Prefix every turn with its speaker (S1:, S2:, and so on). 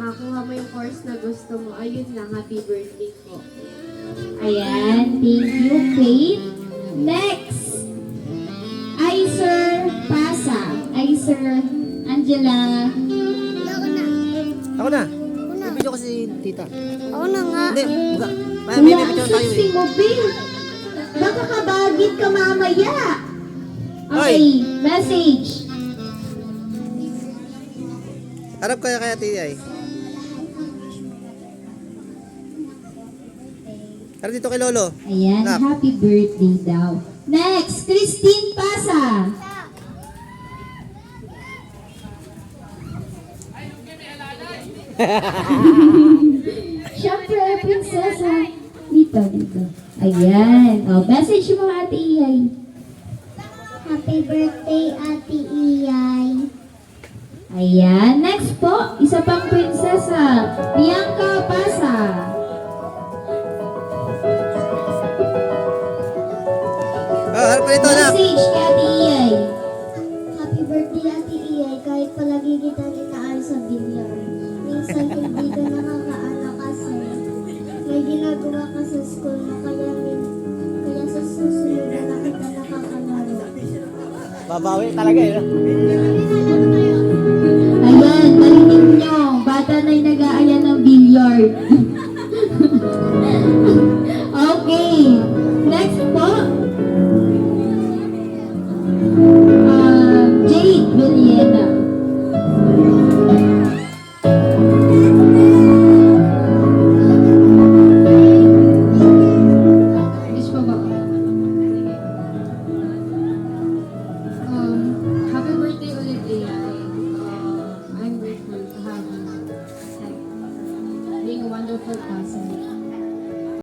S1: makakuha mo yung course na gusto mo. Ayun lang, happy birthday po.
S2: Ayan, thank you, Faith. Next, Iser Pasa. Iser Angela.
S3: Ako na. May video kasi tita.
S4: Ako na nga.
S3: Hindi. May
S2: Wala
S3: video
S2: ang
S3: tayo
S2: sexy
S3: eh.
S2: mo, Bill. Baka kabagit ka mamaya. Okay, message.
S3: Harap kaya tita eh. Harap dito kay Lolo.
S2: Ayan,
S3: Nap.
S2: happy birthday daw. Next, Christine Pasa. Siyempre, prinsesa. Dito, dito. Ayan. Oh, message mo, Ate Iyay.
S4: Happy birthday, Ate Iyay.
S2: Ayan. Next po, isa pang prinsesa. Bianca Pasa.
S3: Oh, harap ka dito na.
S2: Message kay Ate Iyay.
S4: Happy birthday, Ate Iyay. Kahit palagi kita ninaan sa bilyar. Minsan hindi ka nakakaano kasi may ginagawa ka sa school mo. Kaya sa susunod na lang kita nakakalaro.
S3: Babawi talaga eh.
S2: Ayan, narinig nyo. Bata na'y nag-aaya ng billiard. Okay. Next po. Jade Villena.
S1: Wish mo ba? Happy birthday ulit, AI. I'm grateful to have you. Like, being a wonderful person.